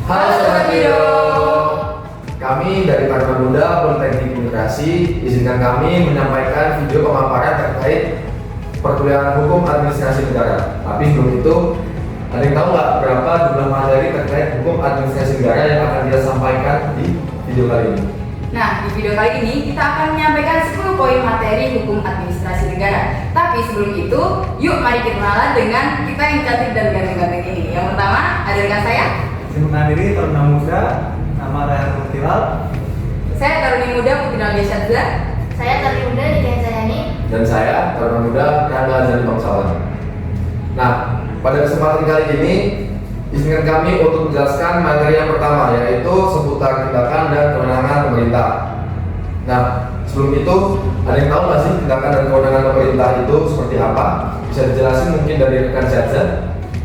Halo Sobat Biro, kami dari Taruna Muda Politeknik Imigrasi izinkan kami menyampaikan video pemaparan terkait perkuliahan hukum administrasi negara. Tapi sebelum itu, ada yang tahu nggak berapa jumlah materi terkait hukum administrasi negara yang akan kita sampaikan di video kali ini? Nah, di video kali ini kita akan menyampaikan 10 poin materi hukum administrasi negara. Tapi sebelum itu, yuk mari kita kenalan dengan kita yang cantik dan ganteng-ganteng ini. Yang pertama, ada rekan saya. Saya diri Taruna Muda, nama Rayhan Mutilal. Saya Taruni Muda Putri Nadia Syadzia. Saya Taruni Muda Nikahin Sayani. Dan saya Taruna Muda Rangga Azali Bangsawan. Nah, pada kesempatan kali ini izinkan kami untuk menjelaskan materi yang pertama, yaitu seputar tindakan dan kewenangan pemerintah. Nah, sebelum itu, ada yang tahu nggak sih tindakan dan kewenangan pemerintah itu seperti apa? Bisa dijelasin mungkin dari rekan Syadzia?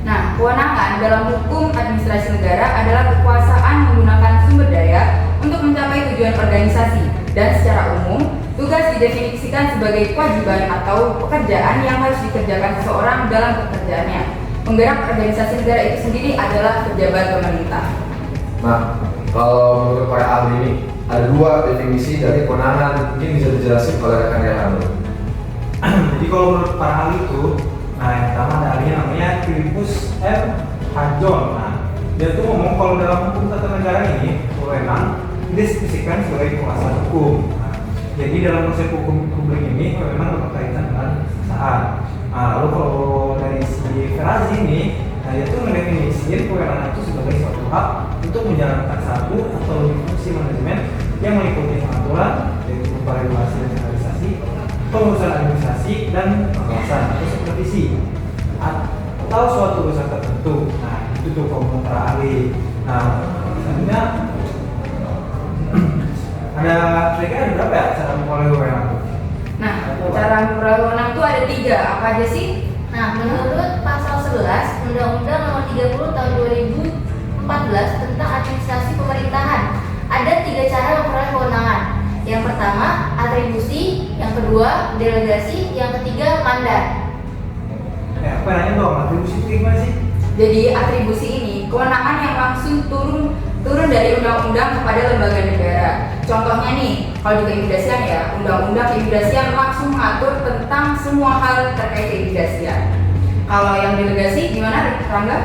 Nah, kewenangan dalam hukum administrasi negara adalah kekuasaan menggunakan sumber daya untuk mencapai tujuan organisasi, dan secara umum tugas didefinisikan sebagai kewajiban atau pekerjaan yang harus dikerjakan seseorang dalam pekerjaannya. Penggerak organisasi negara itu sendiri adalah pejabat pemerintah. Nah, kalau menurut para ahli ini ada dua definisi dari kewenangan, mungkin bisa dijelasin oleh rekan Rayhan. Jadi kalau menurut para ahli itu, yang pertama ada ahlinya namanya Filipus M. Hajon. Nah, dia tuh ngomong kalau dalam hukum tata negara ini kewenangan dideskripsikan sebagai kuasa hukum. Nah, jadi dalam konsep hukum publik ini kewenangan berkaitan dengan kekuasaan. Nah, lalu kalau dari si Ferazi ini, dia tuh mendefinisikan kewenangan itu sebagai suatu hak untuk menjalankan satu atau lebih fungsi manajemen yang meliputi pengaturan, yaitu berupa regulasi dan standarisasi, pengurusan administrasi dan pengawasan atau supervisi atau suatu urusan tertentu. Nah, itu tuh kalau para ahli. Nah, selanjutnya ada kira-kira berapa ya cara memperoleh wewenang? Nah, cara memperoleh wewenang itu ada 3. Apa aja sih? Nah, menurut pasal 11 Undang-Undang Nomor 30 Tahun 2014 tentang Administrasi Pemerintahan, ada 3 cara memperoleh kewenangan. Yang pertama, atribusi, yang kedua, delegasi, yang ketiga, mandat. Apa nanya dong, atribusi itu gimana sih? Jadi atribusi ini kewenangan yang langsung turun dari undang-undang kepada lembaga negara. Contohnya nih, kalau di keimigrasian ya, undang-undang keimigrasian langsung mengatur tentang semua hal terkait keimigrasian. Kalau yang delegasi gimana, Rangga?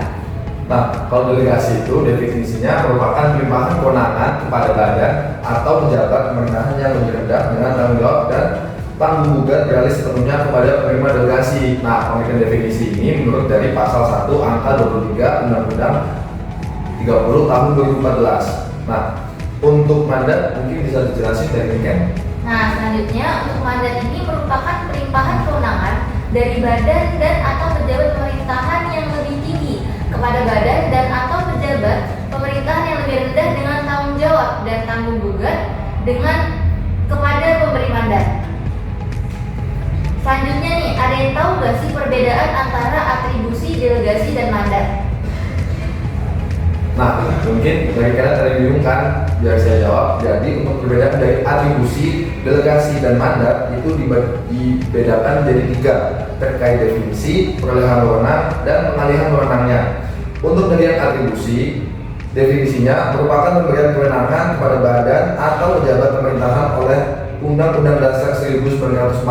Nah, kalau delegasi itu definisinya merupakan pelimpahan kewenangan kepada badan atau pejabat pemerintahan yang lebih rendah dengan tanggung jawab dan tanggung gugat beralih sepenuhnya kepada penerima delegasi. Nah, pemilikan definisi ini menurut dari pasal 1 angka 23 Undang-Undang 30 tahun 2014. Nah, untuk mandat mungkin bisa dijelasin dari Ken. Nah, selanjutnya untuk mandat ini merupakan pelimpahan kewenangan dari badan dan atau pejabat pemerintahan yang lebih tinggi kepada badan dan atau pejabat pemerintahan yang lebih rendah dengan tanggung jawab dan tanggung gugat dengan kepada pemberi mandat. Selanjutnya nih, ada yang tahu gak sih perbedaan antara atribusi, delegasi, dan mandat? Nah, mungkin dari kalian tadi bingung kan, biar saya jawab. Jadi untuk perbedaan dari atribusi, delegasi, dan mandat itu dibedakan menjadi 3 terkait definisi, perolehan wewenang, dan pengalihan wewenangnya. Untuk bagian atribusi, definisinya merupakan pemberian kewenangan kepada badan atau pejabat pemerintahan oleh Undang-Undang Dasar 1945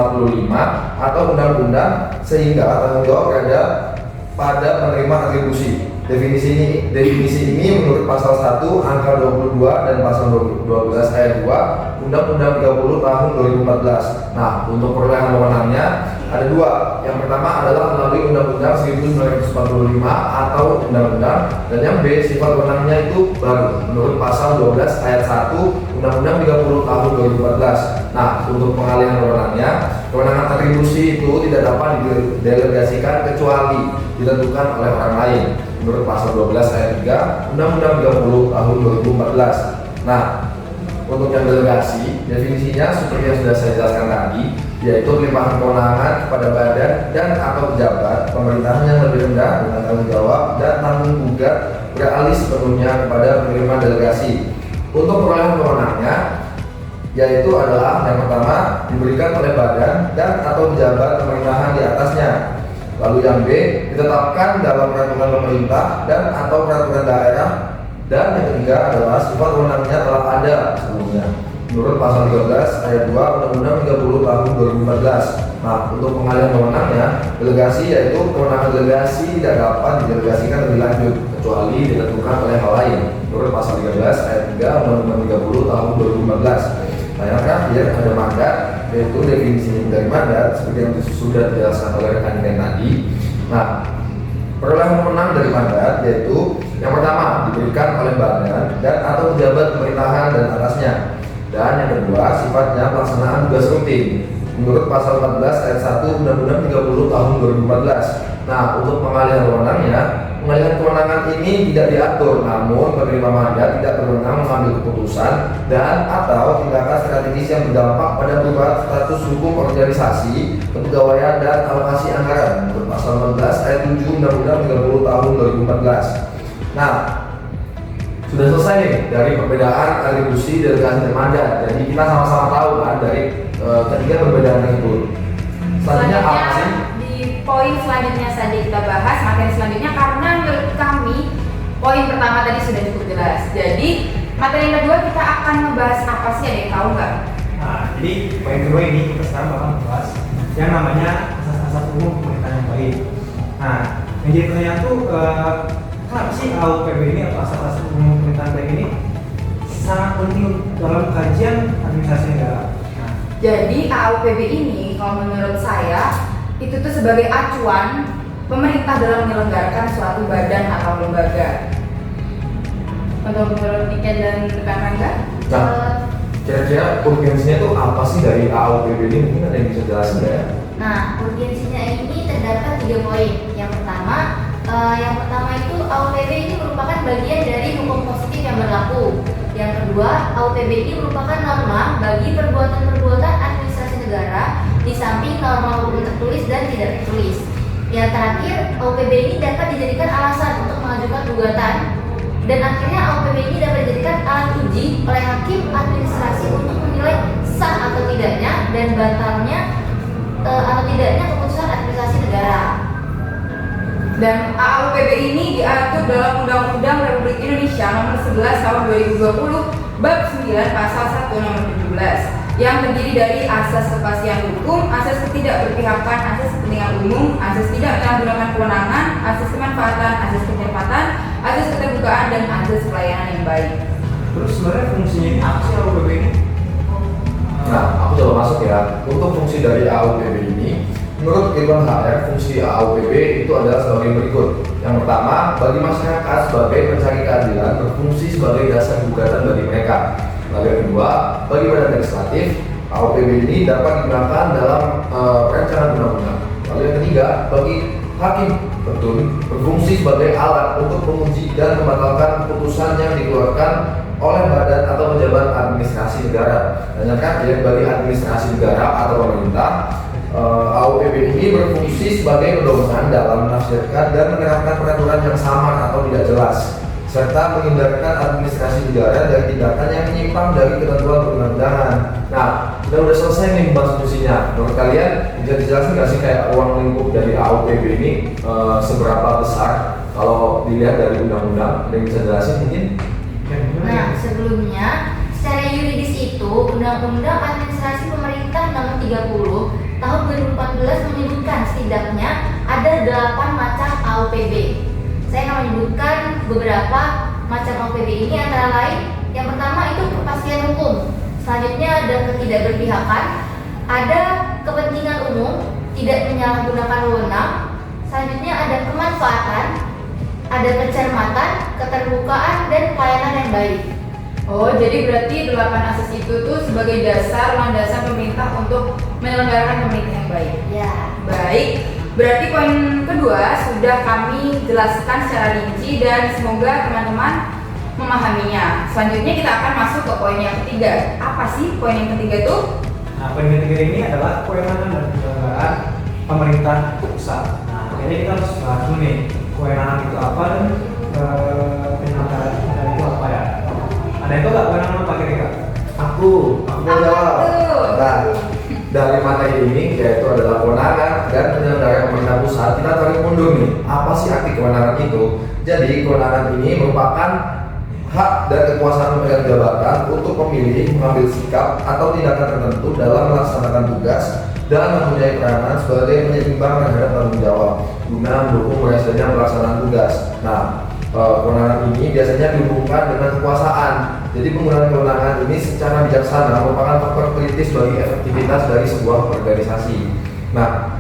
atau Undang-Undang sehingga tanggung jawab berada pada penerima atribusi. Definisi ini menurut pasal 1 angka 22 dan pasal 12 ayat 2 Undang-Undang 30 tahun 2014. Nah, untuk perolehan wewenangnya ada 2. Yang pertama adalah melalui Undang-Undang 1945 atau Undang-Undang, dan yang B, sifat wewenangnya itu baru menurut pasal 12 ayat 1 Undang-Undang 30 tahun 2014. Nah, untuk pengalihan wewenangnya, kewenangan atribusi itu tidak dapat didelegasikan kecuali ditentukan oleh orang lain menurut pasal 12 ayat 3 Undang-Undang 30 tahun 2014. Nah, untuk yang delegasi, definisinya seperti yang sudah saya jelaskan tadi, yaitu pelimpahan kewenangan kepada badan dan atau pejabat pemerintahan yang lebih rendah dengan tanggung jawab dan tanggung gugat beralih sepenuhnya kepada penerima delegasi. Untuk perolehan kewenangannya, yaitu adalah yang pertama diberikan oleh badan dan atau pejabat pemerintahan di atasnya. Lalu yang B, ditetapkan dalam peraturan pemerintah dan atau peraturan daerah Dan yang ketiga adalah sifat wewenangnya telah ada sebelumnya menurut pasal 13 ayat 2 Undang-Undang 30 tahun 2014. Nah, untuk pengalihan wewenangnya, delegasi yaitu kewenangan delegasi tidak dapat didelegasikan lebih lanjut kecuali ditentukan oleh hal lain menurut pasal 13 ayat 3 Undang-Undang 30 tahun 2014. Nah, yang terakhir ada mandat, yaitu definisi dari mandat seperti yang sudah dijelaskan oleh rekan-rekan tadi. Nah, perolehan wewenang dari mandat yaitu yang pertama diberikan oleh badan dan atau pejabat pemerintahan dan atasnya. Dan yang kedua sifatnya pelaksanaan tugas rutin menurut pasal 14 ayat 1 Undang-Undang 30 tahun 2014. Nah, untuk pengalihan wewenangnya, pengalihan kewenangan ini tidak diatur, namun penerima mandat tidak berwenang mengambil keputusan dan atau tindakan strategis yang berdampak pada perubahan status hukum organisasi, kepegawaian dan alokasi anggaran menurut pasal 14 ayat 7 Undang-Undang 30 tahun 2014. Nah, sudah selesai nih dari perbedaan atribusi, delegasi, dan mandat. Jadi kita sama-sama tahu kan dari ketiga perbedaan itu. Selanjutnya apa sih? Di poin selanjutnya saja kita bahas materi selanjutnya karena menurut kami poin pertama tadi sudah cukup jelas. Jadi materi yang kedua kita akan membahas apa sih, ada yang tahu nggak? Nah, jadi poin kedua ini kita sekarang bakal membahas yang namanya asas-asas umum pemerintahan yang baik. Nah, yang jadi pertanyaan tuh kenapa sih AUPB ini atau asas-asas umum pemerintahan baik ini sangat penting dalam kajian administrasi negara? Nah, Jadi AUPB ini kalau menurut saya itu tuh sebagai acuan pemerintah dalam menyelenggarakan suatu badan atau lembaga. Menurut Niken dan rekan Rangga? Nah, kira-kira urgensinya tuh apa sih dari AUPB ini? Mungkin ada yang bisa jelasin nggak ya? Nah, urgensinya ini terdapat 3 poin. Yang pertama itu AUPB ini merupakan bagian dari hukum positif yang berlaku. Yang kedua, AUPB ini merupakan norma bagi perbuatan-perbuatan administrasi negara di samping norma hukum tertulis dan tidak tertulis. Yang terakhir, AUPB ini dapat dijadikan alasan untuk mengajukan gugatan dan akhirnya AUPB ini dapat dijadikan alat uji oleh hakim administrasi untuk menilai sah atau tidaknya dan batalnya atau tidaknya keputusan administrasi negara. Dan AUPB ini diatur dalam Undang-Undang Republik Indonesia Nomor 11 Tahun 2020 Bab 9 Pasal 1 Nomor 17 yang terdiri dari asas kepastian hukum, asas ketidakberpihakan, asas kepentingan umum, asas tidak menyalahgunakan kewenangan, asas kemanfaatan, asas kecepatan, asas keterbukaan, dan asas pelayanan yang baik. terus sebenarnya fungsinya ini apa sih AUPB ini? Nah, aku coba masuk ya. Untuk fungsi dari AUPB ini, menurut Irwan HR, fungsi AUPB itu adalah sebagai berikut. Yang pertama, bagi masyarakat sebagai pencari keadilan berfungsi sebagai dasar gugatan bagi mereka. Lalu yang kedua, bagi badan legislatif, AUPB ini dapat digunakan dalam perencanaan undang-undang. Lalu yang ketiga, bagi hakim berfungsi sebagai alat untuk menguji dan membatalkan keputusan yang dikeluarkan oleh badan atau pejabat administrasi negara. Dan yang terakhir, bagi administrasi negara atau pemerintah, AUPB ini berfungsi sebagai pedoman dalam menafsirkan dan menerapkan peraturan yang samar atau tidak jelas, serta menghindarkan administrasi negara dari tindakan yang menyimpang dari ketentuan perundang-undangan. Nah, kita udah selesai nih bahas fungsinya. Menurut kalian bisa dijelasin nggak sih kayak ruang lingkup dari AUPB ini seberapa besar kalau dilihat dari undang-undang? Ada yang bisa jelasin mungkin? Nah, sebelumnya secara yuridis itu Undang-Undang Administrasi Pemerintah Nomor 30 Tahun 2014 menyebutkan setidaknya ada 8 macam AUPB. Saya akan menyebutkan beberapa macam AUPB ini antara lain yang pertama itu kepastian hukum, selanjutnya ada ketidakberpihakan, ada kepentingan umum, tidak menyalahgunakan wewenang, selanjutnya ada kemanfaatan, ada kecermatan, keterbukaan, dan pelayanan yang baik. Oh, jadi berarti 8 asas itu tuh sebagai dasar landasan pemerintah untuk menyelenggarakan pemerintah yang baik. Ya. Baik, berarti poin kedua sudah kami jelaskan secara rinci dan semoga teman-teman memahaminya. Selanjutnya kita akan masuk ke poin yang ketiga. Apa sih poin yang ketiga itu? Nah, poin ketiga ini adalah kewenangan dan penyelenggaraan pemerintah pusat. Nah, jadi kita harus bahas dulu nih kewenangan itu apa dan penyelenggaraan itu apa ya? Ada itu nggak kewenangan apa kira-kira? Aku mau jawab. Nah, dari materi ini yaitu adalah kewenangan dan penyelenggaraan pemerintah pusat. Kita tarik mundur nih. Apa sih arti kewenangan itu? Jadi kewenangan ini merupakan hak dan kekuasaan pemegang jabatan untuk memilih, mengambil sikap atau tindakan tertentu dalam melaksanakan tugas dan mempunyai peranan sebagai penyeimbang terhadap tanggung jawab guna mendukung berhasilnya pelaksanaan tugas. Nah, kewenangan ini biasanya dihubungkan dengan kekuasaan. Jadi penggunaan kewenangan ini secara bijaksana merupakan faktor kritis bagi efektivitas dari sebuah organisasi. Nah,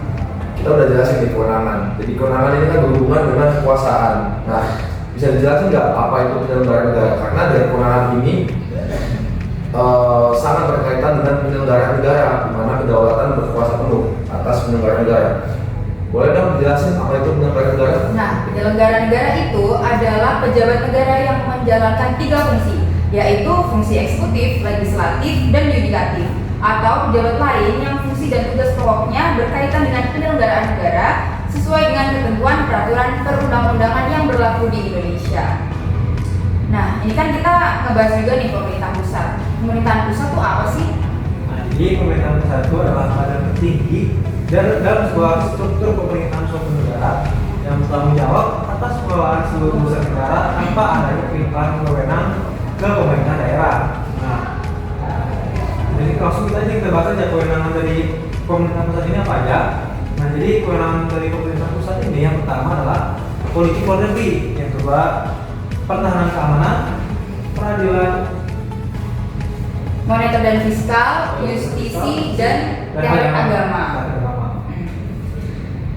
kita udah jelasin di kewenangan. Jadi kewenangan ini kan berhubungan dengan kekuasaan. Nah, bisa dijelasin nggak apa itu penyelenggaraan negara? Karena dari kewenangan ini sangat berkaitan dengan penyelenggaraan negara, di mana kedaulatan berkuasa penuh atas penyelenggaraan negara. Boleh dong dijelasin apa itu penyelenggaraan negara? Nah, penyelenggara negara itu adalah pejabat negara yang menjalankan 3 fungsi, yaitu fungsi eksekutif, legislatif, dan yudikatif, atau pejabat lain yang fungsi dan tugas pokoknya berkaitan dengan penyelenggaraan negara sesuai dengan ketentuan peraturan perundang-undangan yang berlaku di Indonesia. Nah, ini kan kita ngebahas juga nih pemerintah pusat. Pemerintahan pusat itu apa sih? Nah, jadi pemerintahan pusat itu adalah badan tertinggi dalam sebuah struktur pemerintahan suatu negara yang bertanggung jawab atas pengelolaan seluruh urusan negara tanpa adanya pelimpahan wewenang ke pemerintah daerah. Nah, jadi langsung kita bahas aja kewenangan dari pemerintahan pusat ini apa aja. Nah, jadi kewenangan dari pemerintah pusat ini yang pertama adalah politik luar negeri, yang kedua pertahanan keamanan, peradilan, Moneter dan fiskal, justisi, dan terhadap agama.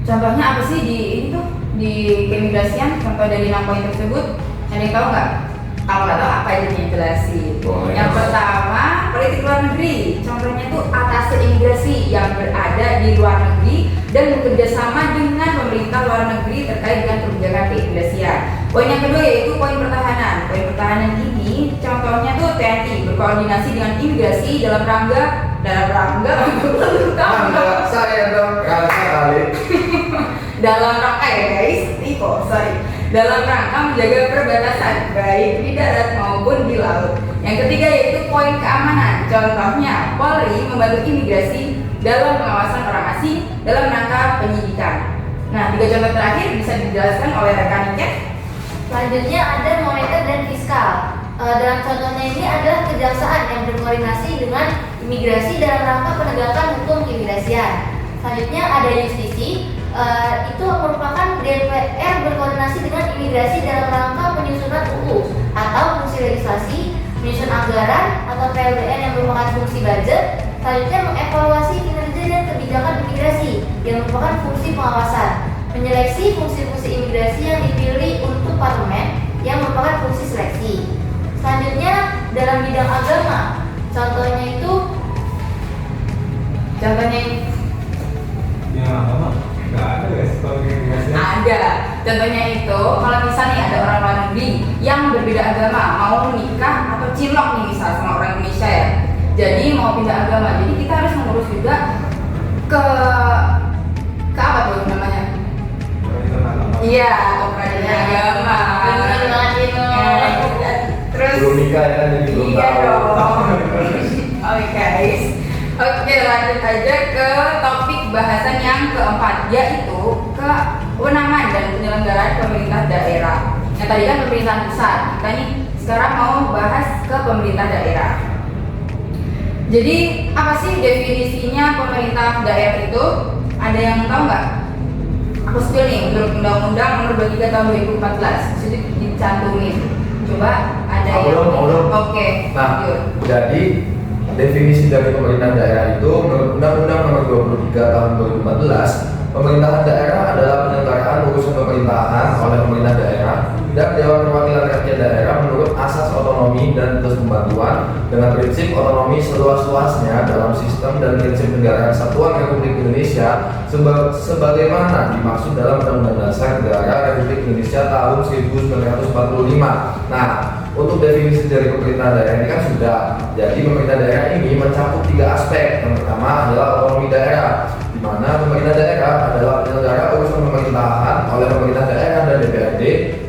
Contohnya apa sih di ini tuh di keimigrasian? Contoh dari 6 poin tersebut, ada yang tahu nggak? Kalau nggak tahu apa aja nih jelasin. Yang pertama, politik luar negeri. Contohnya tuh atas imigrasi yang berada di luar negeri dan bekerja sama dengan pemerintah luar negeri terkait dengan kebijakan keimigrasian. Poin yang kedua yaitu poin pertahanan. Poin pertahanan ini contohnya tuh TNI berkoordinasi dengan imigrasi dalam rangka Saya dong kali. dalam rangka ya guys, dalam rangka menjaga perbatasan baik di darat maupun di laut. Yang ketiga yaitu poin keamanan. Contohnya Polri membantu imigrasi dalam pengawasan orang asing dalam rangka penyidikan. Nah, 3 contoh terakhir bisa dijelaskan oleh rekan Niket. Selanjutnya ada moneter dan fiskal. Dalam contohnya ini adalah kejaksaan yang berkoordinasi dengan imigrasi dalam rangka penegakan hukum keimigrasian. Selanjutnya ada justisi. Itu merupakan DPR berkoordinasi dengan imigrasi dalam rangka penyusunan UU atau fungsi legislasi, menyusun anggaran atau PLBN yang merupakan fungsi budget. Selanjutnya mengevaluasi kinerja dan kebijakan imigrasi yang merupakan fungsi pengawasan, menyeleksi fungsi-fungsi imigrasi yang dipilih untuk parlemen yang merupakan fungsi seleksi. Selanjutnya dalam bidang agama, contohnya yang agama nggak ada guys kalau imigrasi. Ada. Contohnya itu kalau misalnya ada orang luar negeri yang berbeda agama mau menikah atau cilok nih misal sama orang Indonesia ya. Jadi mau pindah agama. Jadi kita harus mengurus juga ke apa tuh namanya? Iya, ke peradilan agama. Bener banget itu. Terus Belum nikah ya, jadi belum iya tahu. dong. Oke guys. Oke, lanjut aja ke topik bahasan yang keempat, yaitu kewenangan dan penyelenggaraan pemerintah daerah. Yang tadi kan pemerintahan pusat, kita nih sekarang mau bahas ke pemerintah daerah. Jadi apa sih definisinya pemerintah daerah itu? Ada yang tahu nggak? Aku spill nih, menurut Undang-Undang Nomor 23 Tahun 2014 itu dicantumin. Coba ada yang Oke, Nah, lanjut. jadi definisi dari pemerintah daerah itu menurut Undang-Undang Nomor 23 Tahun 2014, pemerintahan daerah adalah penyelenggaraan urusan pemerintahan oleh pemerintah daerah dan Dewan Perwakilan Rakyat Daerah menurut asas otonomi dan tugas pembantuan dengan prinsip otonomi seluas-luasnya dalam sistem dan prinsip negara kesatuan Republik Indonesia sebagaimana dimaksud dalam Undang-Undang Dasar Negara Republik Indonesia tahun 1945. Nah, untuk definisi dari pemerintah daerah ini kan sudah. Jadi pemerintah daerah ini mencakup 3 aspek. Yang pertama adalah otonomi daerah, di mana pemerintah daerah adalah penyelenggara urusan pemerintahan oleh pemerintah daerah dan DPRD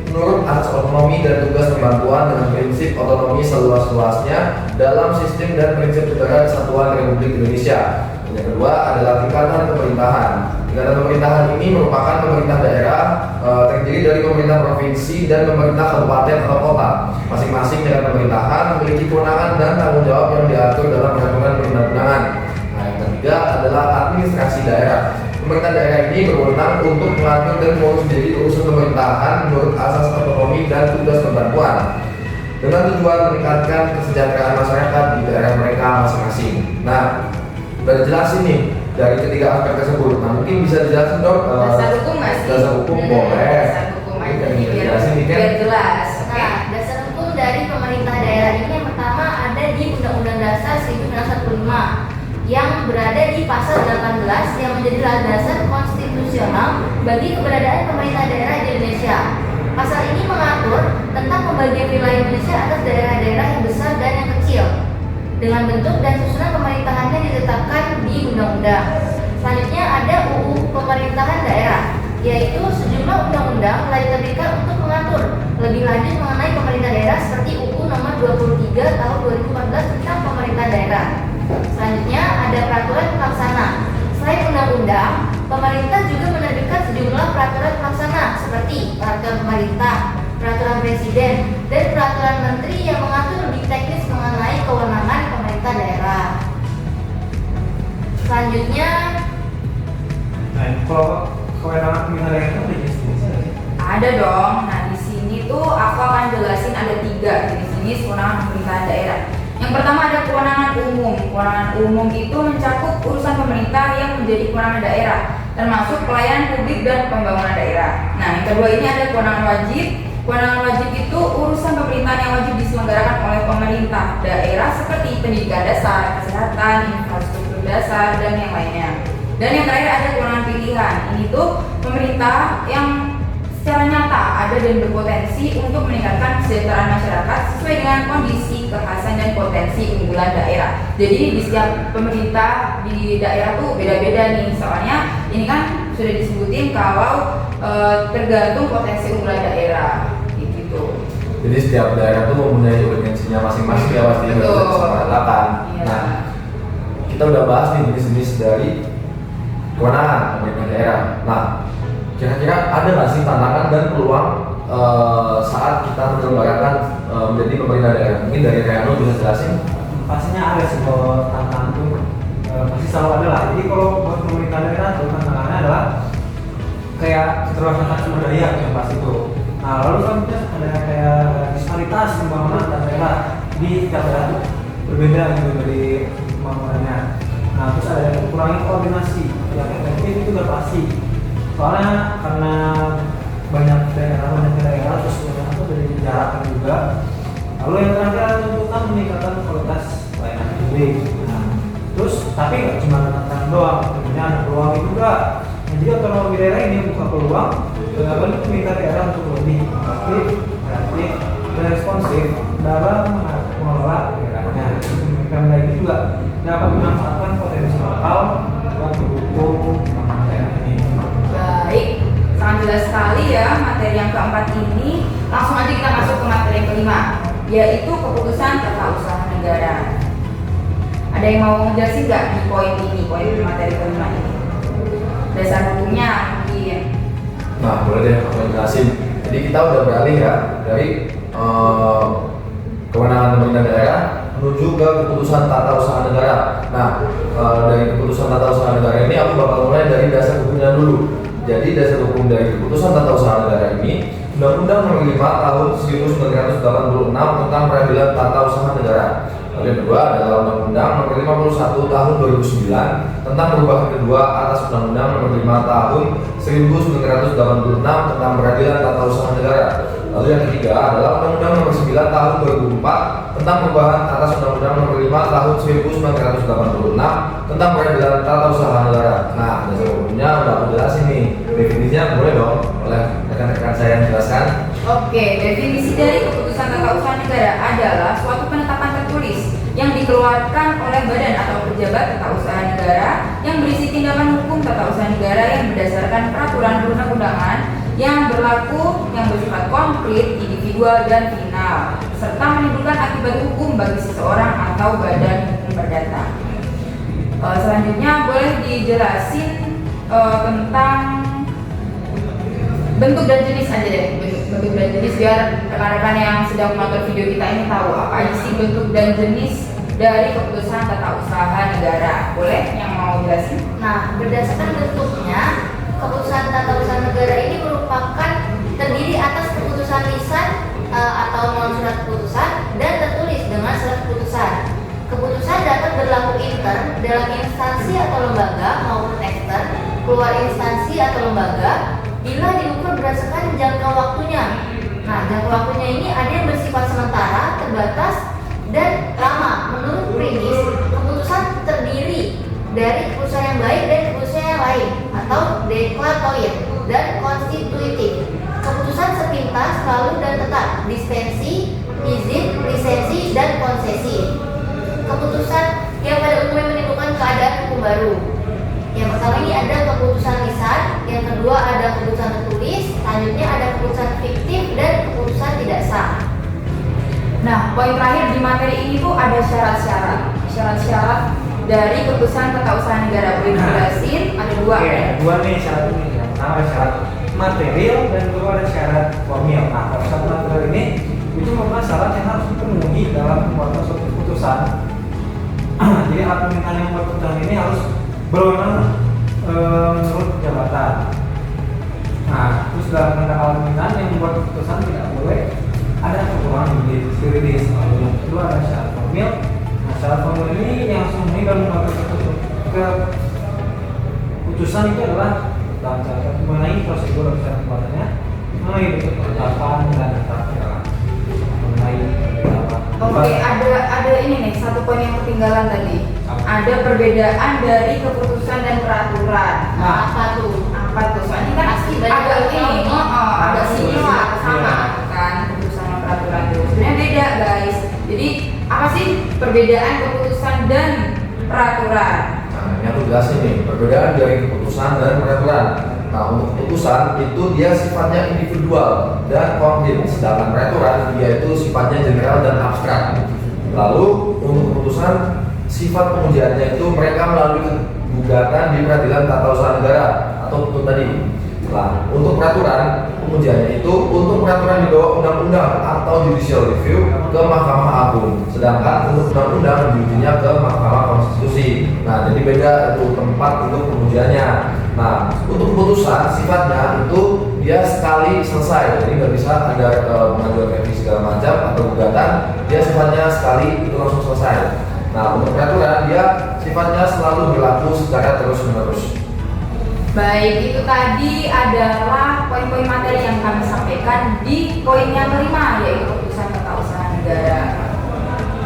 menurut asas otonomi dan tugas pembantuan dengan prinsip otonomi seluas-luasnya dalam sistem dan prinsip negara kesatuan Republik Indonesia. Yang kedua adalah tingkatan pemerintahan, tingkatan pemerintahan ini merupakan pemerintah daerah terdiri dari pemerintah provinsi dan pemerintah kabupaten atau kota. Masing-masing tingkatan pemerintahan memiliki kewenangan dan tanggung jawab yang diatur dalam peraturan perundang-undangan. Nah, yang ketiga adalah administrasi daerah. Pemerintah daerah ini berwenang untuk mengatur dan mengurus jadi urusan pemerintahan menurut asas otonomi dan tugas pembangunan dengan tujuan meningkatkan kesejahteraan masyarakat di daerah mereka masing-masing. Nah, udah dijelasin nih dari ketiga aspek tersebut. Nah, mungkin bisa dijelasin dong. Dasar hukum nggak sih? Dasar hukum boleh. Dasar hukum aja Ini nih, dijelasin nih, Ken. biar jelas. Oke. Nah, dasar hukum dari pemerintah daerah ini yang pertama ada di Undang-Undang Dasar 1945 yang berada di pasal 18 yang menjadi landasan konstitusional bagi keberadaan pemerintah daerah di Indonesia. Pasal ini mengatur tentang pembagian wilayah Indonesia atas daerah-daerah yang besar dan yang kecil dengan bentuk dan susunan pemerintahannya ditetapkan di undang-undang. Selanjutnya ada UU Pemerintahan Daerah, yaitu sejumlah undang-undang telah diterbitkan untuk mengatur lebih lanjut mengenai pemerintah daerah seperti UU Nomor 23 Tahun 2014 tentang pemerintah daerah. Selanjutnya ada peraturan pelaksana. Selain undang-undang, pemerintah juga menerbitkan sejumlah peraturan pelaksana seperti peraturan pemerintah, peraturan presiden, dan peraturan menteri yang mengatur lebih teknis mengenai kewenangan pemerintah daerah. Selanjutnya, Nah, kalau kewenangan pemerintah daerah itu ada jenis-jenisnya nggak sih? Ada dong. Nah, di sini tuh aku akan jelasin ada 3 jenis kewenangan pemerintahan daerah. Yang pertama ada kewenangan umum. Kewenangan umum itu mencakup urusan pemerintah yang menjadi kewenangan daerah, termasuk pelayanan publik dan pembangunan daerah. Nah, yang kedua ini ada kewenangan wajib. Kewenangan wajib itu urusan pemerintahan yang wajib diselenggarakan oleh pemerintah daerah seperti pendidikan dasar, kesehatan, infrastruktur dasar, dan yang lainnya. Dan yang terakhir ada kewenangan pilihan. Ini tuh pemerintah yang secara nyata ada dan berpotensi untuk meningkatkan kesejahteraan masyarakat sesuai dengan kondisi, kekhasan, dan potensi unggulan daerah. Jadi di setiap pemerintah di daerah tuh beda-beda nih. Soalnya ini kan sudah disebutin kalau tergantung potensi unggulan daerah gitu. Jadi setiap daerah tuh mempunyai urgensinya masing-masing ya pasti Betul. harus disampaikan. Iya. Nah, kita udah bahas nih jenis-jenis dari kewenangan pemerintah daerah. Nah, kira-kira ada nggak sih tantangan dan peluang saat kita menyelenggarakan menjadi pemerintah daerah? Mungkin dari Reno bisa jelasin. Pastinya ada sih kalau tantangan itu pasti selalu ada lah. Jadi kalau buat pemerintah daerah tuh tantangannya adalah kayak keterbatasan sumber daya yang pasti itu. Nah, lalu kan ada kayak disparitas pembangunan antar daerah di tiap daerah tuh berbeda gitu dari pembangunannya. Nah, terus ada kekurangan koordinasi yang efektif itu udah pasti. Soalnya karena banyak daerah terus itu dari jarak juga. Lalu yang terakhir adalah tuntutan meningkatkan kualitas pelayanan publik. Nah, terus tapi nggak cuma tantangan doang, tentunya ada peluang juga. Nah, jadi otonomi daerah ini buka peluang bagi pemerintah daerah untuk lebih aktif, kreatif, dan responsif dalam mengelola daerahnya. Pemerintah daerah ini juga dapat memanfaatkan potensi lokal buat mendukung daerah ini. Baik, sangat jelas sekali ya materi yang keempat ini. Langsung aja kita masuk ke materi yang kelima, yaitu keputusan tata usaha negara. Ada yang mau ngejelasin nggak di poin ini, poin materi kelima ini? Dasar hukumnya mungkin. Nah, boleh deh aku jelasin. Jadi kita udah beralih ya dari kewenangan pemerintah daerah menuju ke keputusan tata usaha negara. Nah, dari keputusan tata usaha negara ini aku bakal mulai dari dasar hukumnya dulu. Jadi dasar hukum dari keputusan tata usaha negara ini Undang-Undang Nomor 5 Tahun 1986 tentang Peradilan Tata Usaha Negara. Lalu yang kedua adalah Undang-Undang Nomor 51 Tahun 2009 tentang perubahan kedua atas Undang-Undang Nomor 5 Tahun 1986 tentang Peradilan Tata Usaha Negara. Lalu yang ketiga adalah Undang-Undang Nomor 9 Tahun 2004 tentang perubahan atas Undang-Undang Nomor 5 Tahun 1986 tentang Peradilan Tata Usaha Negara. Nah, dasar hukumnya udah aku jelasin nih. Definisinya boleh dong oleh rekan-rekan saya yang jelaskan. Oke, definisi dari keputusan tata usaha negara adalah suatu penetapan tertulis yang dikeluarkan oleh badan atau pejabat tata usaha negara yang berisi tindakan hukum tata usaha negara yang berdasarkan peraturan perundang-undangan yang berlaku, yang bersifat konkret, individual, dan final, serta menimbulkan akibat hukum bagi seseorang atau badan hukum perdata. Selanjutnya boleh dijelasin tentang bentuk dan jenis aja deh, bentuk dan jenis biar rekan-rekan yang sedang menonton video kita ini tahu apa aja sih bentuk dan jenis dari keputusan tata usaha negara. Boleh yang mau jelasin? Nah, berdasarkan bentuknya, keputusan tata usaha negara ini merupakan terdiri atas keputusan lisan atau non surat keputusan dan tertulis dengan surat keputusan. Keputusan dapat berlaku intern dalam instansi atau lembaga maupun ekstern keluar instansi atau lembaga bila diukur berdasarkan jangka waktunya. Nah, jangka waktunya ini ada yang bersifat sementara, terbatas, dan lama. Menurut Prinis, keputusan terdiri dari keputusan yang baik dan keputusan yang lain atau deklaratif dan konstitutif. Keputusan sepintas, selalu dan tetap, dispensi, izin, lisensi, dan konsesi. Keputusan yang pada umumnya menimbulkan keadaan hukum baru. Yang pertama ini ada keputusan lisan, yang kedua ada keputusan tertulis, selanjutnya ada keputusan fiktif dan keputusan tidak sah. Nah, poin terakhir di materi ini tuh ada syarat-syarat dari keputusan tata usaha negara. Boleh dijelasin? Ada dua. Oke, dua nih syarat ini. Yang pertama ada syarat material dan kedua ada syarat formil. Nah, kalau syarat material ini itu merupakan syarat yang harus dipenuhi dalam pembuatan suatu keputusan. Jadi alat permintaan yang membuat keputusan ini harus berwenang menurut jabatan. Nah, terus dalam rangka alat permintaan yang membuat keputusan tidak boleh ada kekurangan juridis. Lalu yang kedua ada syarat formil. Nah, syarat formil ini yang semuanya dalam membuat keputusan itu adalah dalam cara mengenai prosedur dan cara pembuatannya, mengenai bentuk penetapan dan tata mengenai penetapan. Oke, ada ini nih satu poin yang ketinggalan tadi. Ada perbedaan dari keputusan dan peraturan. Nah, apa tuh? Soalnya kan agak ini, agak similar sama kan keputusan dan peraturan itu. Sebenarnya beda guys. Jadi apa sih perbedaan keputusan dan peraturan? Nah, ini aku jelasin nih, perbedaan dari keputusan dan peraturan. Nah, untuk keputusan itu dia sifatnya individual dan konkret, sedangkan peraturan dia itu sifatnya general dan abstrak. Lalu untuk keputusan, sifat pengujiannya itu mereka melalui gugatan di Peradilan Tata Usaha Negara atau PTUN tadi. Nah, untuk peraturan pengujiannya itu untuk peraturan di bawah undang-undang atau judicial review ke Mahkamah Agung, sedangkan untuk undang-undang diujinya ke Mahkamah Konstitusi. Nah, jadi beda itu tempat untuk pengujiannya. Nah, untuk keputusan sifatnya itu dia sekali selesai, jadi nggak bisa ada pengajuan revisi segala macam atau gugatan, dia sifatnya sekali itu langsung selesai. Nah, untuk peraturan dia sifatnya selalu berlaku secara terus-menerus. Baik, itu tadi adalah poin-poin materi yang kami sampaikan di poin yang kelima, yaitu keputusan tata usaha negara.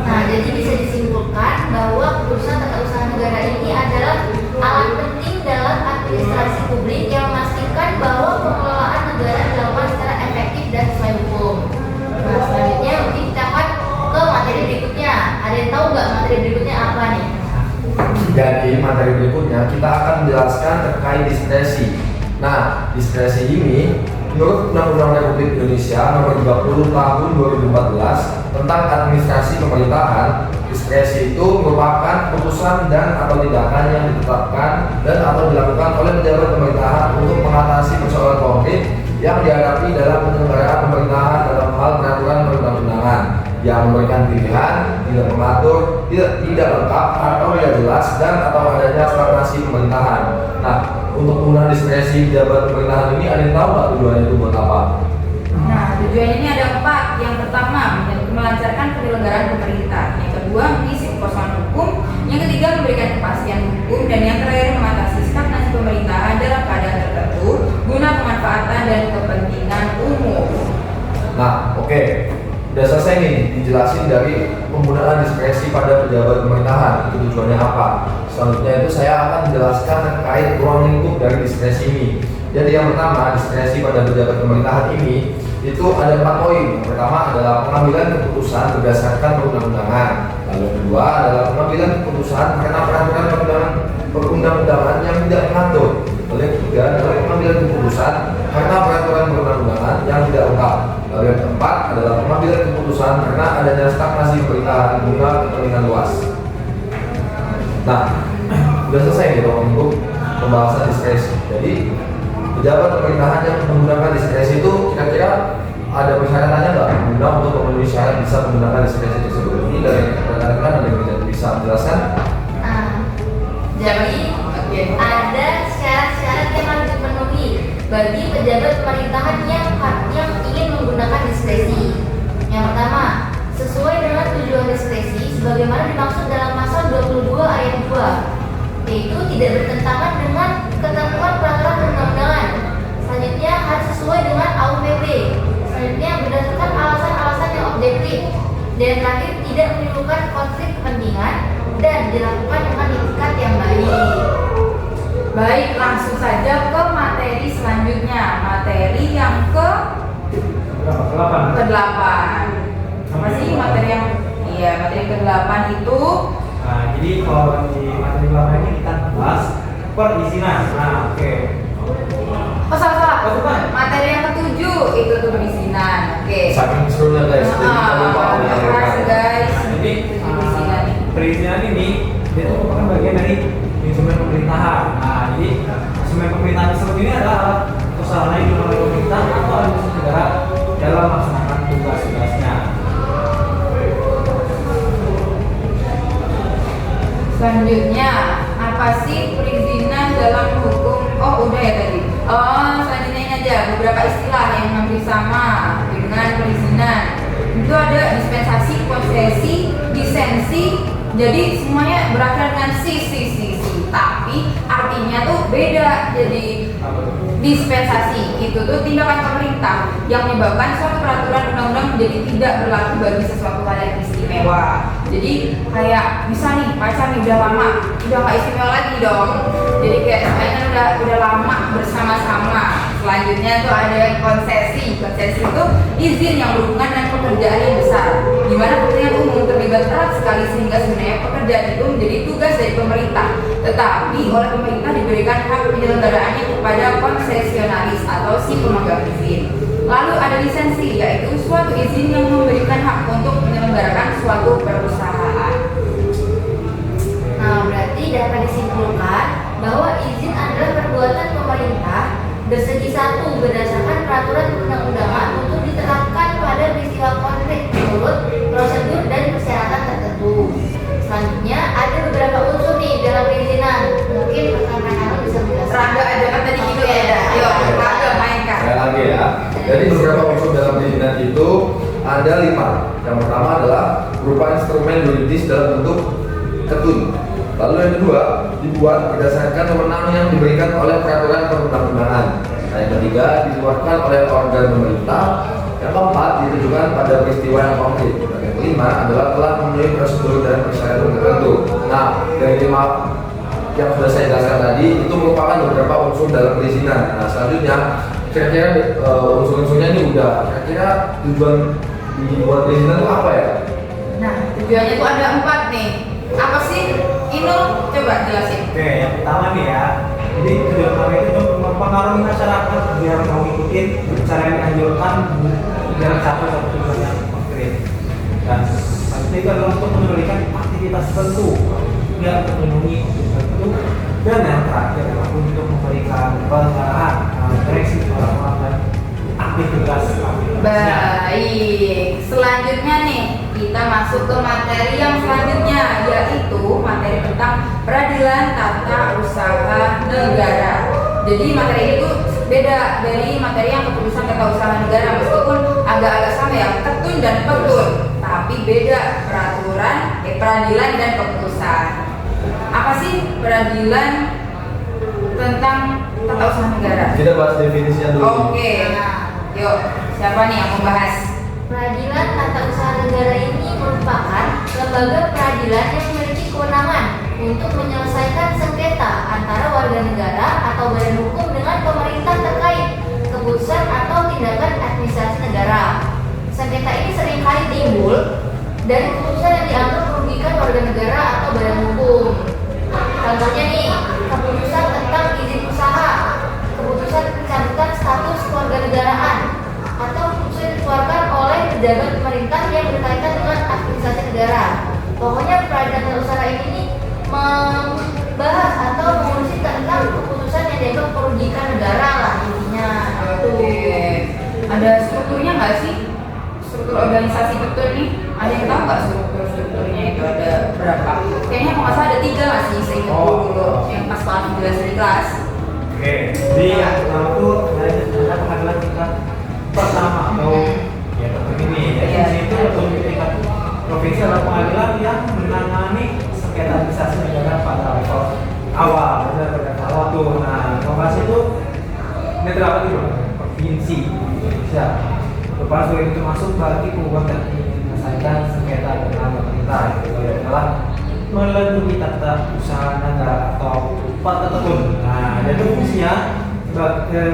Nah, jadi bisa disimpulkan bahwa keputusan tata usaha negara ini adalah alat penting dalam administrasi publik yang memastikan bahwa pengelolaan negara dilakukan secara efektif dan sesuai hukum. Nah, selanjutnya mungkin kita akan ke materi berikutnya. Ada yang tahu nggak materi berikutnya apa nih? Jadi materi berikutnya kita akan menjelaskan terkait diskresi. Nah, diskresi ini menurut Undang-Undang Republik Indonesia Nomor 30 Tahun 2014 tentang Administrasi Pemerintahan, diskresi itu merupakan keputusan dan atau tindakan yang ditetapkan dan atau dilakukan oleh pejabat pemerintahan untuk mengatasi persoalan konkret yang dihadapi dalam penyelenggaraan pemerintahan dalam hal peraturan perundang-undangan yang memberikan pilihan, tidak mengatur, tidak lengkap atau tidak jelas dan atau adanya stagnasi pemerintahan. Nah, untuk penggunaan diskresi pejabat pemerintahan ini ada yang tahu nggak tujuannya itu buat apa? Nah, tujuannya ini ada 4. Yang pertama, melancarkan penyelenggaraan pemerintah. Yang kedua, mengisi kekosongan hukum. Yang ketiga, memberikan kepastian hukum. Dan yang terakhir, mengatasi stagnasi pemerintahan dalam keadaan tertentu guna pemanfaatan dan kepentingan umum. Nah, oke. Udah selesai nih dijelasin dari penggunaan diskresi pada pejabat pemerintahan, itu tujuannya apa. Selanjutnya itu saya akan menjelaskan terkait ruang lingkup dari diskresi ini. Jadi yang pertama, diskresi pada pejabat pemerintahan ini itu ada 4 poin. Yang pertama adalah pengambilan keputusan berdasarkan perundang-undangan. Lalu yang kedua adalah pengambilan keputusan karena peraturan perundang-undangan yang tidak mengatur. Lalu yang ketiga adalah pengambilan keputusan karena peraturan perundang-undangan yang tidak lengkap. Lalu yang keempat adalah pengambilan keputusan karena adanya stagnasi pemerintahan guna kepentingan luas. Nah, sudah selesai nih untuk pembahasan diskresi. diskresi. Jadi pejabat pemerintahan yang menggunakan diskresi itu kira-kira ada persyaratannya nggak guna untuk memenuhi syarat bisa menggunakan diskresi tersebut? Ini dari rekan-rekan ada yang bisa menjelaskan? Nah, jadi ada syarat-syarat yang harus dipenuhi bagi pejabat pemerintahan yang ingin menggunakan diskresi. Yang pertama, sesuai dengan tujuan diskresi sebagaimana dimaksud dalam pasal 22 ayat 2, yaitu tidak bertentangan dengan ketentuan peraturan perundang-undangan. Selanjutnya harus sesuai dengan AUPP. Selanjutnya berdasarkan alasan-alasan yang objektif. Dan terakhir tidak menimbulkan konflik kepentingan dan dilakukan dengan etikat yang baik. Baik, langsung saja ke materi selanjutnya. Materi yang Berapa? ke-8. Apa sih materi yang materi ke-8 itu? Nah, jadi kalau di materi 8 ini kita bahas perizinan. Nah, oke. Oh, salah. Oh, bukan. Materi yang ke-7 itu tuh perizinan. Oke. Saking serunya guys, jadi kita lupa Keras guys. Nah, jadi Perizinan. perizinan ini dia itu merupakan bagian dari instrumen pemerintahan. Nah, jadi instrumen pemerintahan tersebut ini adalah usaha lain oleh pemerintah atau administrasi negara dalam melaksanakan tugas-tugasnya. Selanjutnya, apa sih perizinan dalam hukum? Oh, udah ya tadi. Oh, selanjutnya ini aja beberapa istilah yang hampir sama dengan perizinan. Itu ada dispensasi, konsesi, lisensi. Jadi semuanya berakhir dengan si. Tapi artinya tuh beda. Jadi dispensasi itu tuh tindakan pemerintah yang menyebabkan suatu peraturan undang-undang menjadi tidak berlaku bagi sesuatu hal yang istimewa. Jadi kayak bisa nih pacar nih udah lama, udah nggak istimewa lagi dong. Jadi kayak kayaknya udah lama bersama-sama. Selanjutnya tuh ada yang konsesi. Konsesi itu izin yang berhubungan dengan pekerjaan yang besar, di mana kepentingan umum terlibat erat sekali sehingga sebenarnya pekerjaan itu menjadi tugas dari pemerintah, tetapi oleh pemerintah diberikan hak penyelenggaraannya kepada konsesionaris atau si pemegang izin. Lalu ada lisensi, yaitu suatu izin yang memberikan hak untuk menyelenggarakan suatu perusahaan. Nah, berarti dapat disimpulkan bahwa izin adalah perbuatan pemerintah bersegi satu berdasarkan peraturan perundang-undangan untuk diterapkan pada peristiwa konflik menurut prosedur dan persyaratan tertentu. Selanjutnya ada beberapa unsur nih dalam perizinan. Mungkin rekan-rekan bisa menjelaskan. Rangga aja kan tadi gitu ya. Yuk, Rangga mainkan. Saya lagi ya. Jadi beberapa unsur dalam perizinan itu ada 5. Yang pertama adalah berupa instrumen yuridis dalam bentuk ketun. Lalu yang kedua dibuat berdasarkan wewenang yang diberikan oleh peraturan perundang-undangan. Nah, yang ketiga dikeluarkan oleh organ pemerintah. Yang keempat ditujukan pada peristiwa yang konkret. Dan yang kelima adalah telah memenuhi prosedur dan persyaratan tertentu. Nah, dari 5 yang sudah saya jelaskan tadi itu merupakan beberapa unsur dalam perizinan. Nah, selanjutnya kira-kira unsur-unsurnya ini udah. Kira-kira tujuan dibuat perizinan itu apa ya? Nah, tujuannya tuh ada 4 nih. Apa sih? Inul, coba jelasin. Oke, yang pertama nih ya. Jadi tujuan utama itu untuk mempengaruhi masyarakat biar mau ngikutin cara yang dianjurkan dalam capai satu tujuan yang konkret. Dan selanjutnya itu adalah untuk memberikan aktivitas tertentu biar terpenuhi tertentu. Dan yang terakhir adalah untuk memberikan pengarahan, direksi orang-orang dan aktivitasnya. Baik, selanjutnya nih kita masuk ke materi yang selanjutnya, yaitu materi tentang peradilan tata usaha negara. Jadi materi ini tuh beda dari materi yang keputusan tata usaha negara, meskipun agak-agak sama ya, ketun dan petun, tapi beda peradilan dan keputusan. Apa sih peradilan tentang tata usaha negara? Kita bahas definisinya dulu. Oke, yuk siapa nih yang membahas? Peradilan tata usaha negara ini merupakan lembaga peradilan yang memiliki kewenangan untuk menyelesaikan sengketa antara warga negara atau badan hukum dengan pemerintah terkait keputusan atau tindakan administrasi negara. Sengketa ini seringkali timbul dari keputusan yang dianggap merugikan warga negara atau badan hukum. Contohnya nih, keputusan tentang izin usaha, keputusan pencabutan status kewarganegaraan, atau keputusan yang dikeluarkan oleh pejabat pemerintah yang berkaitan dengan administrasi negara. Pokoknya peradilan tata usaha ini membahas atau mengurusi tentang keputusan yang itu perugikan negara lah intinya. Oke. Ada strukturnya nggak sih? Struktur organisasi betul nih? Ada yang tahu nggak strukturnya itu ada berapa? Kayaknya kalau nggak salah ada 3 nggak sih? Saya ingat dulu yang pas banget jelasin di kelas. Oke, jadi yang pertama tuh ada pengadilan tingkat pertama atau ya ini ya Iya. di situ atau di tingkat provinsi adalah pengadilan yang menangani sengketa administrasi negara pada level awal, pada awal tuh. Nah, lokasi itu netral itu provinsi Indonesia. Lepas itu masuk bagi perbuatan menyelesaikan sengketa dengan pemerintah itu adalah melalui tata usaha negara atau tata tertentu. Nah, jadi fungsinya sebagai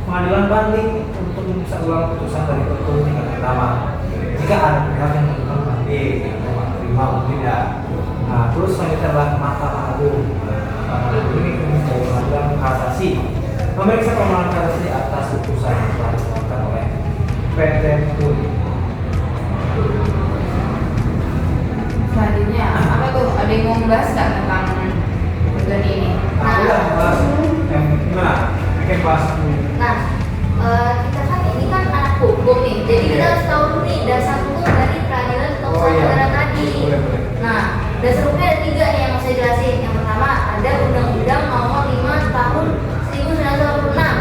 pengadilan banding untuk memeriksa ulang putusan dari peraturan tingkat pertama. Jika ada pihak yang melakukan banding atau terima mungkin ya. Nah, terus selanjutnya adalah Mahkamah Agung. Mahkamah Agung ini sebagai pengadilan kasasi memeriksa permohonan kasasi atas putusan yang telah ditetapkan oleh PT Tun. Selanjutnya apa tuh? Ada yang mau membahas nggak tentang bagian ini? Nah, udah bahas gimana? Bikin bahas dulu. Nah, kita kan ini kan anak hukum nih, jadi kita Iya. harus tahu dulu nih dasar hukum dari peradilan atau Oh, iya. negara tadi. Boleh. Nah, dasar hukumnya ada 3 nih yang mau saya jelasin. Yang pertama ada Undang-Undang Nomor 5 Tahun 1986.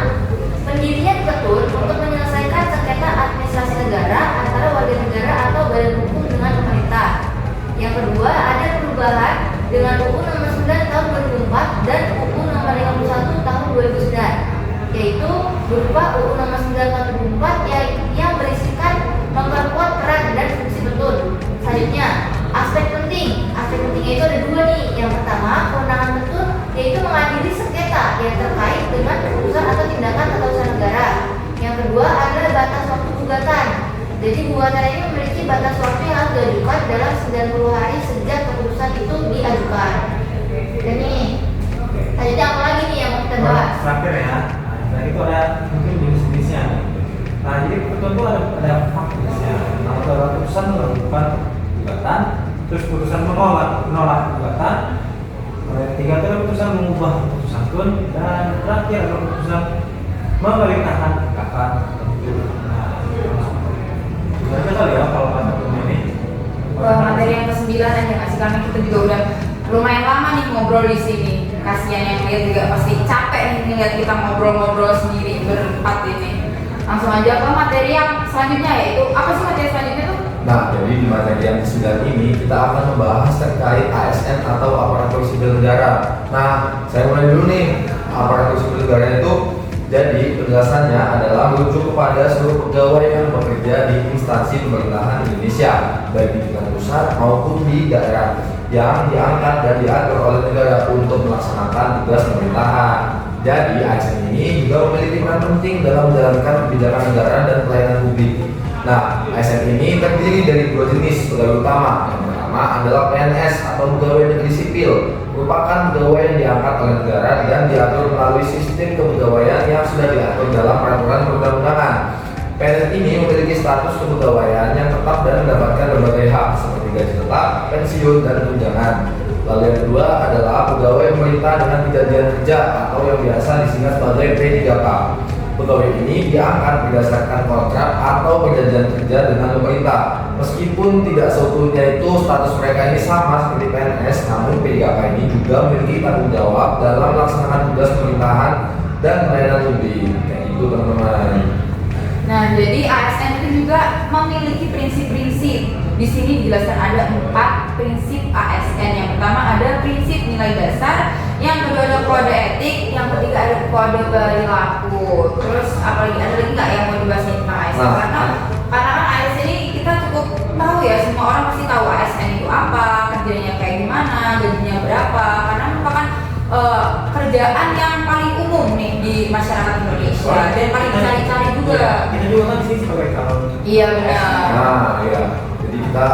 Pendirian Ketun untuk menyelesaikan sengketa administrasi negara antara warga negara atau badan hukum dengan pemerintah. Yang kedua ada perubahan dengan UU Nomor 9 Tahun 2004 dan UU Nomor 51 Tahun 2009, yaitu berupa UU Nomor 9 Tahun 2004 yang berisikan memperkuat peran dan fungsi Ketun. Selanjutnya aspek pentingnya itu ada 2 nih. Yang pertama kewenangan Ketun yaitu mengadili sengketa yang terkait dengan keputusan atau tindakan tata usaha negara. Yang kedua adalah batas waktu gugatan. Jadi gugatan ini memiliki batas waktu yang harus diajukan dalam 90 hari sejak keputusan itu diajukan. Dan nih, selanjutnya apa lagi nih yang mau kita bahas? Terakhir ya. Nah, itu ada mungkin jenis-jenisnya. Nah, jadi ketentuan itu ada 4 jenisnya. Nah, adalah putusan melakukan gugatan, terus putusan menolak gugatan. Yang ketiga itu adalah putusan mengubah putusan Tun, dan terakhir adalah putusan memerintahkan gugatan tertentu. Nah, itu kali ya kalau pada ini. Materi yang ke-9 aja nggak sih, karena kita juga udah lumayan lama nih ngobrol di sini. Kasihan yang lihat juga pasti capek nih ngeliat kita ngobrol-ngobrol sendiri berempat ini. Langsung aja ke materi yang selanjutnya, yaitu apa sih materi selanjutnya tuh? Nah, jadi di materi yang ke-9 ini kita akan membahas terkait ASN atau aparatur sipil negara. Nah, saya mulai dulu nih. Aparatur sipil negara itu jadi penjelasannya adalah merujuk kepada seluruh pegawai yang bekerja di instansi pemerintahan Indonesia, baik di tingkat pusat maupun di daerah, yang diangkat dan diatur oleh negara untuk melaksanakan tugas pemerintahan. Jadi ASN ini juga memiliki peran penting dalam menjalankan kebijakan negara dan pelayanan publik. Nah, ASN ini terdiri dari 2 jenis pegawai utama. Yang pertama adalah PNS atau pegawai negeri sipil, merupakan pegawai yang diangkat oleh negara dan diatur melalui sistem kepegawaian yang sudah diatur dalam peraturan perundang-undangan. PNS ini memiliki status kepegawaian yang tetap dan mendapatkan berbagai hak seperti gaji tetap, pensiun, dan tunjangan. Lalu yang kedua adalah pegawai pemerintah dengan perjanjian kerja atau yang biasa disingkat sebagai P3K. Pegawai ini diangkat berdasarkan kontrak atau perjanjian kerja dengan pemerintah. Meskipun tidak seutuhnya itu status mereka ini sama seperti PNS, namun P3K ini juga memiliki tanggung jawab dalam melaksanakan tugas pemerintahan dan pelayanan publik. Kayak gitu teman-teman. Nah, jadi ASN itu juga memiliki prinsip-prinsip. Di sini dijelaskan ada 4 prinsip ASN. Yang pertama ada prinsip nilai dasar, yang kedua ada kode etik, yang ketiga ada kode perilaku. Terus apalagi ada lagi nggak yang mau dibahas tentang ASN? Nah, Karena kan ASN ini kita cukup tahu ya, semua orang pasti tahu ASN itu apa, kerjanya kayak gimana, gajinya berapa. Karena merupakan kerjaan yang paling umum nih di masyarakat Indonesia dan paling dicari-cari juga. Kita juga kan di sini sebagai calon. Iya benar. Nah, iya. Jadi kita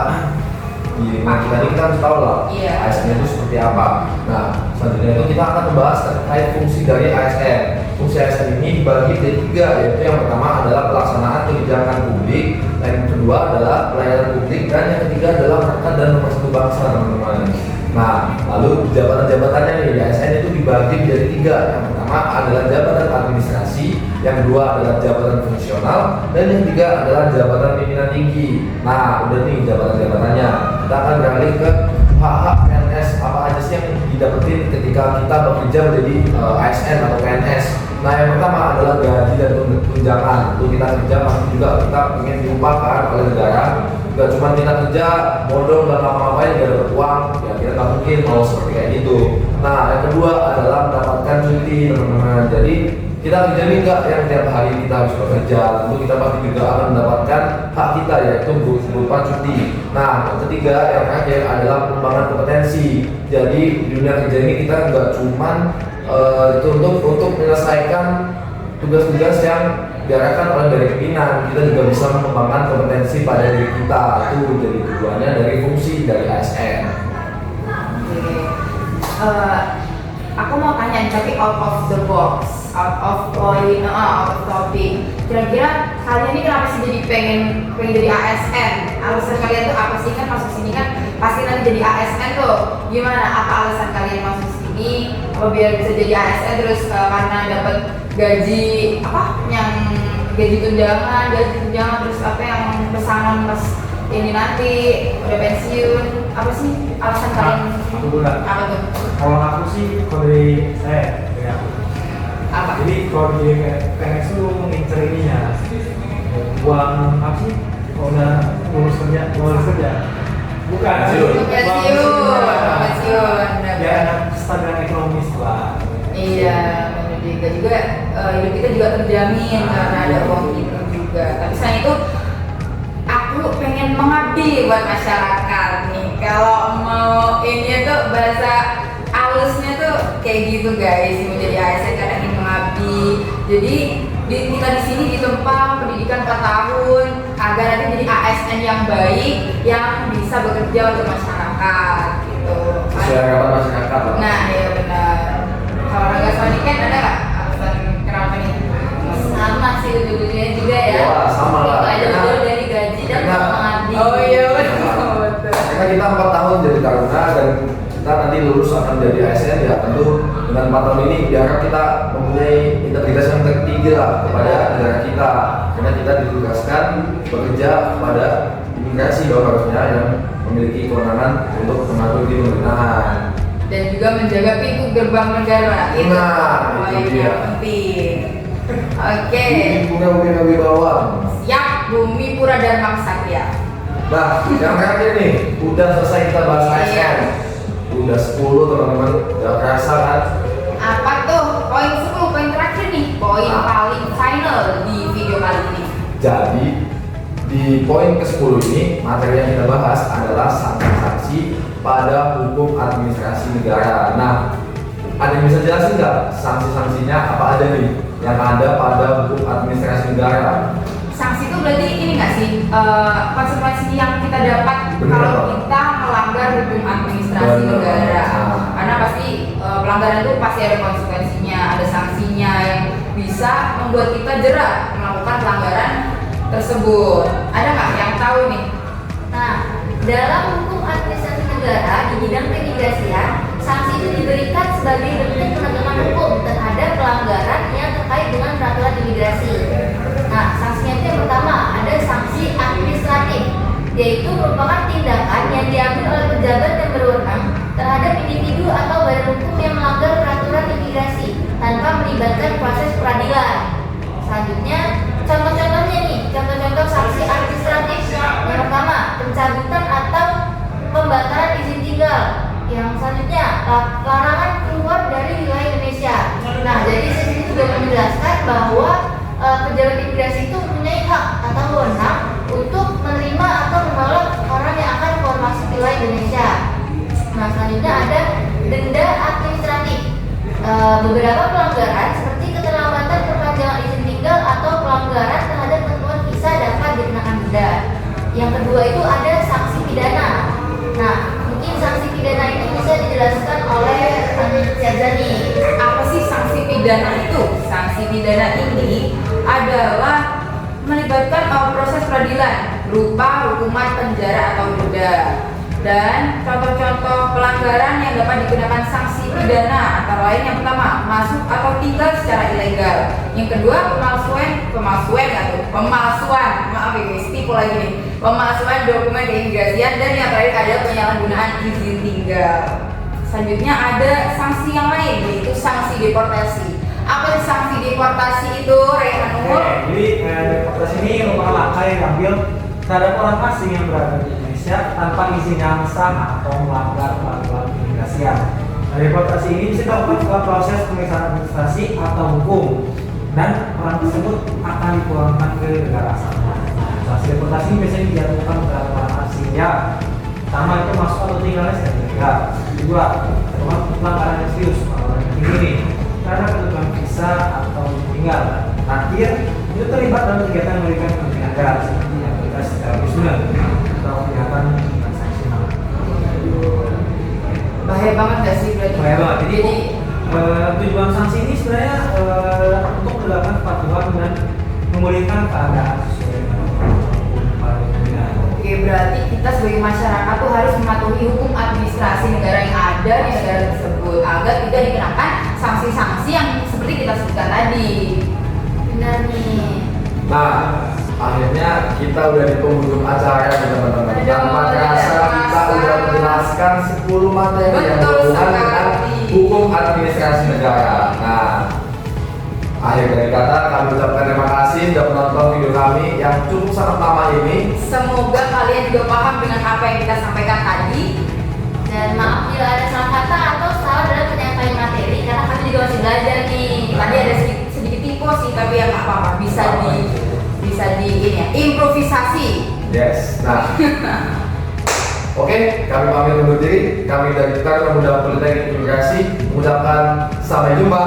di lingkungan kita ini kita harus tahu lah Iya. ASN itu seperti apa. Nah, selanjutnya itu kita akan membahas terkait fungsi dari ASN. Fungsi ASN ini dibagi jadi 3, yaitu yang pertama adalah pelaksanaan kebijakan publik, yang kedua adalah pelayanan publik, dan yang ketiga adalah menekan dan mempersatu bangsa, teman-teman. Nah, lalu jabatan-jabatannya nih di ASN itu dibagi menjadi 3. Yang pertama adalah jabatan administrasi, yang kedua adalah jabatan fungsional, dan yang ketiga adalah jabatan pimpinan tinggi. Nah, udah nih jabatan-jabatannya. Kita akan beralih ke hak-hak PNS apa aja sih yang didapetin ketika kita bekerja menjadi ASN atau PNS. Nah, yang pertama adalah gaji dan tunjangan. Untuk kita kerja pasti juga kita ingin diupakan oleh negara. Gak cuma kita kerja bodoh dan ngapa-ngapain gak dapat uang, ya kita nggak mungkin mau seperti kayak gitu. Nah, yang kedua adalah mendapatkan cuti, teman-teman. Jadi kita kerja nih nggak yang tiap hari kita harus bekerja. Tentu kita pasti juga akan mendapatkan hak kita, yaitu berupa cuti. Nah, yang ketiga yang terakhir adalah pengembangan kompetensi. Jadi di dunia kerja ini kita nggak cuma untuk menyelesaikan tugas-tugas yang diarahkan oleh dari pimpinan, kita juga bisa mengembangkan kompetensi pada diri kita. Itu jadi tujuannya dari fungsi dari ASN. Aku mau tanya tapi out of the box, out of topic. Kira-kira kalian ini kenapa sih jadi pengen jadi ASN? Alasan kalian tuh apa sih? Kan masuk sini kan pasti nanti jadi ASN tuh. Gimana? Apa alasan kalian masuk sini? Apa biar bisa jadi ASN terus karena dapat gaji gaji tunjangan terus apa yang pesangon pas ini nanti udah pensiun, apa sih alasan kalian? Aku dulu lah. Apa tuh? Kalau aku sih, kalau dari saya, dari aku. Apa? Jadi kalau di PNS itu mengincar ininya, uang apa sih? Kalau udah lulus kerja, bukan. Pensiun. Ya, kestabilan ekonomis lah. Iya, benar juga. Hidup kita juga terjamin karena ada uang itu juga. Tapi selain itu, aku pengen mengabdi buat masyarakat nih. Kalau mau ini tuh bahasa halusnya tuh kayak gitu guys, menjadi ASN karena ingin mengabdi. Jadi kita di sini ditempa pendidikan 4 tahun agar nanti jadi ASN yang baik yang bisa bekerja untuk masyarakat gitu. Sesuai harapan masyarakat lah. Nah, iya benar. Kalau Raga Sony kan ada nggak alasan kenapa nih? Sama sih ujung-ujungnya juga ya. Wah, sama lah. Itu aja dulu dari gaji dan mengabdi. Oh iya betul. Karena kita 4 tahun jadi taruna dan kita nanti lulus akan jadi ASN, ya tentu dengan 4 tahun ini diharap kita mempunyai integritas yang tertinggi lah kepada negara kita, karena kita ditugaskan bekerja kepada imigrasi dong harusnya yang memiliki kewenangan untuk mengatur di pemerintahan Dan juga menjaga pintu gerbang negara. Itu Nah, poin itu dia. yang penting. Oke. Bumi lebih bawah. Siap, Bumi Pura dan Maksatria. Nah, yang terakhir nih, udah selesai kita bahas ASN. Iya. Udah 10 teman-teman, udah kerasa kan? Apa tuh? Poin 10, poin terakhir nih. Poin Nah. paling final di video kali ini. Jadi di poin ke-10 ini materi yang kita bahas adalah sanksi-sanksi pada hukum administrasi negara. Nah, ada yang bisa jelasin nggak sanksi-sanksinya apa aja nih yang ada pada hukum administrasi negara? Sanksi itu berarti ini nggak sih konsekuensi yang kita dapat Bener, kalau Pak. kita melanggar hukum administrasi Bener. negara. Nah. Karena pasti pelanggaran itu pasti ada konsekuensinya, ada sanksinya yang bisa membuat kita jerak melakukan pelanggaran tersebut. Ada nggak yang tahu nih? Nah, dalam hukum administrasi negara di bidang keimigrasian, sanksi itu diberikan sebagai bentuk penegakan hukum terhadap pelanggaran yang terkait dengan peraturan imigrasi. Nah, sanksinya itu yang pertama ada sanksi administratif, yaitu merupakan tindakan yang diambil oleh pejabat yang berwenang terhadap individu atau badan hukum yang melanggar peraturan imigrasi tanpa melibatkan proses peradilan. Selanjutnya, contoh-contohnya nih, contoh-contoh sanksi administratif. Yang pertama, pencabutan atau pembatalan izin tinggal. Yang selanjutnya, larangan keluar dari wilayah Indonesia. Nah, jadi di sini juga menjelaskan bahwa pejabat imigrasi itu mempunyai hak atau wewenang untuk menerima atau menolak orang yang akan keluar masuk wilayah Indonesia. Nah, selanjutnya ada denda administratif. Beberapa pelanggaran seperti keterlambatan perpanjangan izin tinggal atau pelanggaran terhadap ketentuan visa dapat dikenakan denda. Yang kedua itu ada sanksi pidana. Nah, mungkin sanksi pidana itu bisa dijelaskan oleh Syazani. Apa sih sanksi pidana itu? Sanksi pidana ini adalah melibatkan proses peradilan berupa hukuman penjara atau denda. Dan contoh-contoh pelanggaran yang dapat dikenakan sanksi pidana antara lain yang pertama, masuk atau tinggal secara ilegal. Yang kedua, pemalsuan dokumen keimigrasian, dan yang terakhir ada penyalahgunaan izin tinggal. Selanjutnya ada sanksi yang lain, yaitu sanksi deportasi. Apa sih sanksi deportasi itu, Rehan Nur? Jadi deportasi ini merupakan langkah yang diambil terhadap orang asing yang berada di Indonesia tanpa izin yang sah atau melanggar peraturan keimigrasian. Nah, deportasi ini bisa dilakukan setelah proses pemeriksaan administrasi atau hukum, dan orang tersebut akan dipulangkan ke negara asalnya. Sanksi deportasi ini biasanya dijatuhkan terhadap orang asing yang pertama itu masuk atau tinggalnya secara ilegal. Kedua, terutama pelanggaran yang serius orang yang tinggi karena ketentuan visa atau tinggal. Terakhir, itu terlibat dalam kegiatan memberikan kepentingan negara seperti aktivitas terorisme atau kegiatan transaksional. Bahaya banget gak sih berarti? Bahaya banget. Jadi tujuan sanksi ini sebenarnya untuk melakukan kepatuhan dan memulihkan keadaan sesuai dengan hukum para pengguna. Oke, berarti kita sebagai masyarakat tuh harus mematuhi hukum administrasi negara yang ada di negara tersebut agar tidak dikenakan sanksi-sanksi yang seperti kita sebutkan tadi. Benar nih. Nah, akhirnya kita udah di penghujung acara nih teman-teman. Aduh, Tanpa terasa tidak kita terasa. udah menjelaskan 10 materi yang Betul berhubungan dengan sekali. hukum administrasi negara. Nah, akhir dari kata kami ucapkan terima kasih sudah menonton video kami yang cukup sangat lama ini. Semoga kalian juga paham dengan apa yang kita sampaikan tadi. Dan maaf bila ada salah kata atau salah dalam penyampaian materi karena kami juga masih belajar nih. Tadi ada sedikit typo sih, tapi ya nggak apa-apa, bisa di ini ya, improvisasi. Yes. Nah, oke, kami pamit undur diri. Kami dari Taruna Muda Politeknik Imigrasi mengucapkan sampai jumpa.